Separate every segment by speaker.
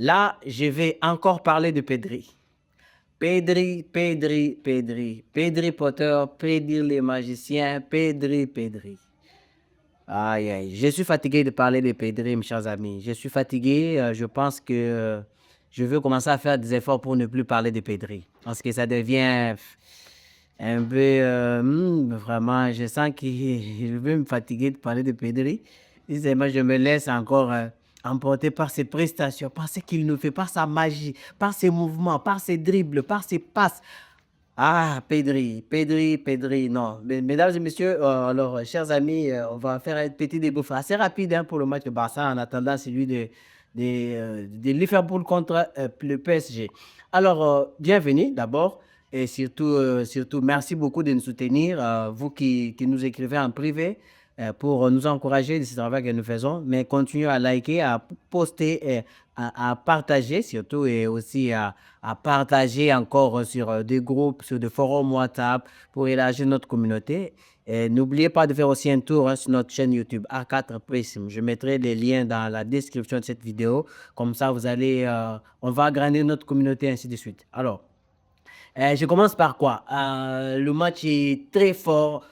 Speaker 1: Là, je vais encore parler de Pedri. Pedri, Pedri, Pedri. Pedri Potter, Pedri les magiciens, Pedri, Pedri. Aïe, aïe. Je suis fatigué de parler de Pedri, mes chers amis. Je suis fatigué. Je pense que je veux commencer à faire des efforts pour ne plus parler de Pedri. Parce que ça devient un peu... vraiment, je sens que je veux me fatiguer de parler de Pedri. Et moi, je me laisse encore emporter par ses prestations, par ce qu'il nous fait, par sa magie, par ses mouvements, par ses dribbles, par ses passes. Ah, Pedri, Pedri, Pedri, non. Mesdames et messieurs, alors, chers amis, on va faire un petit débrief assez rapide hein, pour le match de Barça en attendant celui de Liverpool contre le PSG. Alors, bienvenue d'abord et surtout, merci beaucoup de nous soutenir, vous qui nous écrivez en privé pour nous encourager de ce travail que nous faisons, mais continuez à liker, à poster, et à partager surtout et aussi à partager encore sur des groupes, sur des forums WhatsApp pour élargir notre communauté. Et n'oubliez pas de faire aussi un tour hein, sur notre chaîne YouTube A4 Prism. Je mettrai les liens dans la description de cette vidéo. Comme ça, on va agrandir notre communauté, ainsi de suite. Alors, je commence par quoi? Le match est très fort.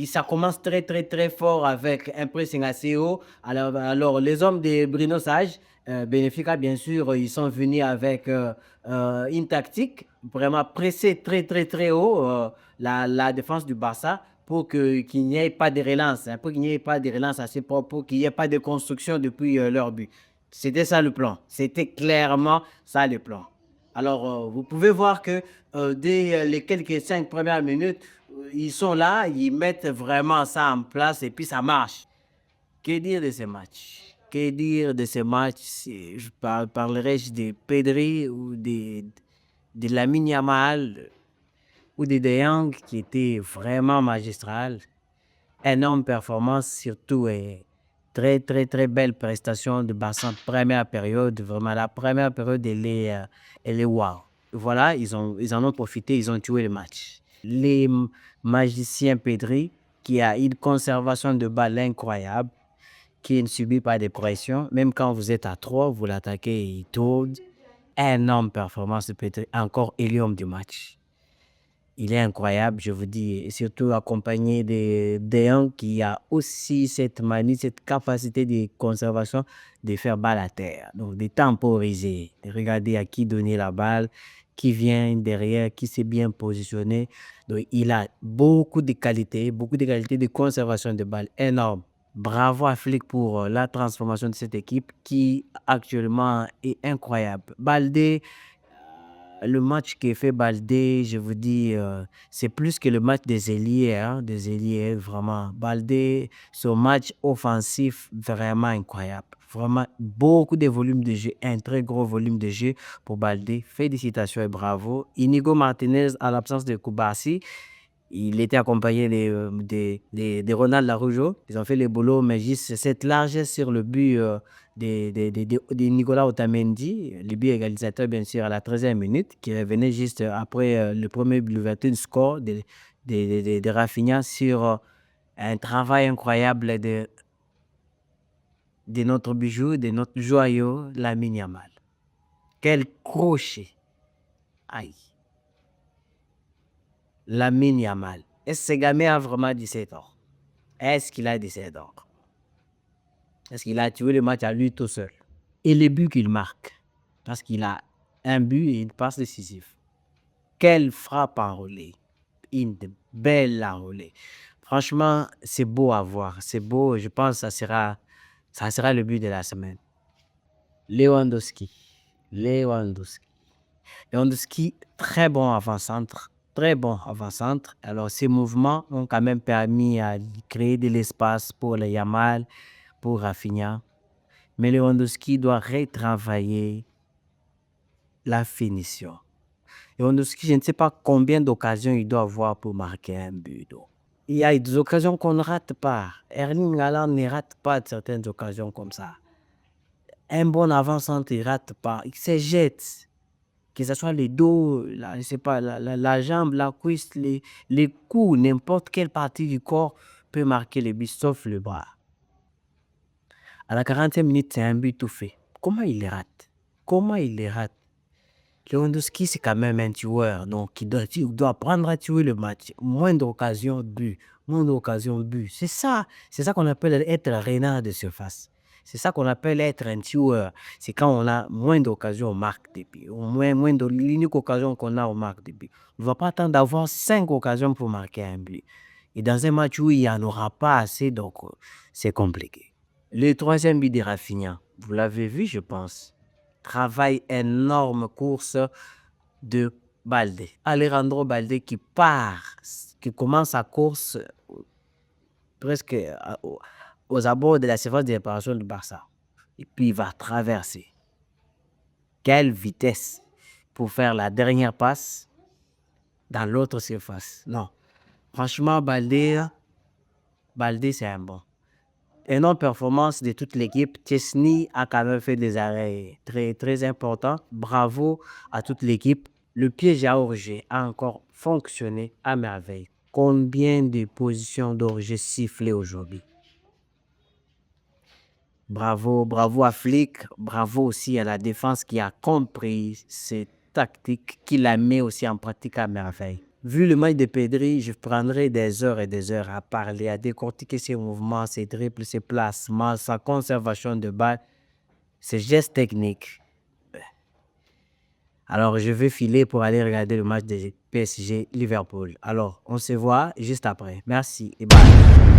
Speaker 1: Ça commence très, très, très fort avec un pressing assez haut. Alors les hommes de Bruno Sage, Benfica, bien sûr, ils sont venus avec une tactique vraiment pressée très, très, très haut la défense du Barça pour qu'il n'y ait pas de relance, hein, pour qu'il n'y ait pas de relance assez propre, pour qu'il n'y ait pas de construction depuis leur but. C'était ça le plan. C'était clairement ça le plan. Alors, vous pouvez voir que dès les quelques 5 premières minutes, ils sont là, ils mettent vraiment ça en place et puis ça marche. Que dire de ces matchs? Que dire de ces matchs? Parlerai-je de Pedri ou de Lamine Yamal ou de De Jong qui était vraiment magistral? Énorme performance, surtout et très, très, très belle prestation de Barça en première période. Vraiment, la première période, elle est wow. Voilà, ils en ont profité, ils ont tué le match. Les magiciens Pedri, qui a une conservation de balle incroyable, qui ne subit pas de pression. Même quand vous êtes à 3, vous l'attaquez et il tourne. Énorme performance de Pedri, encore hélium du match. Il est incroyable, je vous dis, et surtout accompagné de Deon qui a aussi cette manie, cette capacité de conservation de faire balle à terre. Donc, de temporiser, de regarder à qui donner la balle, qui vient derrière, qui s'est bien positionné. Donc, il a beaucoup de qualités de conservation de balle énormes. Bravo à Flick pour la transformation de cette équipe qui actuellement est incroyable. Baldé, le match qui est fait Baldé, je vous dis, c'est plus que le match des ailiers, hein, des ailiers, vraiment. Baldé, son match offensif, vraiment incroyable. Vraiment, beaucoup de volume de jeu, un très gros volume de jeu pour Baldé. Félicitations et bravo. Inigo Martinez, à l'absence de Koubassi, il était accompagné de Ronald Araujo. Ils ont fait le boulot, mais juste cette largesse sur le but de Nicolas Otamendi, le but égalisateur, bien sûr, à la 13e minute, qui revenait juste après le premier but, l'ouverture du score de Rafinha sur un travail incroyable de notre bijou, de notre joyau, Lamine Yamal. Quel crochet! Aïe! Lamine Yamal. Est-ce que ce gamin a vraiment 17 ans? Est-ce qu'il a 17 ans? Est-ce qu'il a tué le match à lui tout seul? Et le but qu'il marque, parce qu'il a un but et une passe décisive. Quelle frappe enroulée! Une belle enroulée. Franchement, c'est beau à voir. C'est beau. Je pense que ça sera le but de la semaine. Lewandowski. Lewandowski. Lewandowski, très bon avant-centre. Très bon avant-centre. Alors, ces mouvements ont quand même permis à créer de l'espace pour le Yamal, pour Rafinha. Mais Lewandowski doit retravailler la finition. Lewandowski, je ne sais pas combien d'occasions il doit avoir pour marquer un but. Donc, il y a des occasions qu'on ne rate pas. Erling Haaland ne rate pas certaines occasions comme ça. Un bon avant-centre, il ne rate pas. Il se jette. Que ce soit le dos, je sais pas, la jambe, la cuisse, les coups, n'importe quelle partie du corps peut marquer le but, sauf le bras. À la 40e minute, c'est un but tout fait. Comment il le rate? Comment il les rate? Lewandowski, c'est quand même un tueur, donc il doit apprendre à tuer le match. Moins d'occasions, but. Moins d'occasions, but. C'est ça qu'on appelle être un renard de surface. C'est ça qu'on appelle être un tueur. C'est quand on a moins d'occasions, on marque des buts. Au moins de l'unique occasion qu'on a, on marque des buts. On ne va pas attendre d'avoir 5 occasions pour marquer un but. Et dans un match où il n'y en aura pas assez, donc c'est compliqué. Le troisième but de Rafinha, vous l'avez vu, je pense. Travail énorme, course de Balde. Alejandro Balde qui part, qui commence sa course presque aux abords de la surface de réparation du Barça. Et puis il va traverser. Quelle vitesse pour faire la dernière passe dans l'autre surface. Non. Franchement, Balde, c'est un bon. Énorme performance de toute l'équipe. Chesney a quand même fait des arrêts très, très importants. Bravo à toute l'équipe. Le piège à Orger a encore fonctionné à merveille. Combien de positions d'Orger sifflées aujourd'hui? Bravo, bravo à Flick. Bravo aussi à la défense qui a compris ces tactiques, qui la met aussi en pratique à merveille. Vu le match de Pedri, je prendrai des heures et des heures à parler, à décortiquer ses mouvements, ses dribbles, ses placements, sa conservation de balle, ses gestes techniques. Alors, je vais filer pour aller regarder le match de PSG Liverpool. Alors, on se voit juste après. Merci et bye.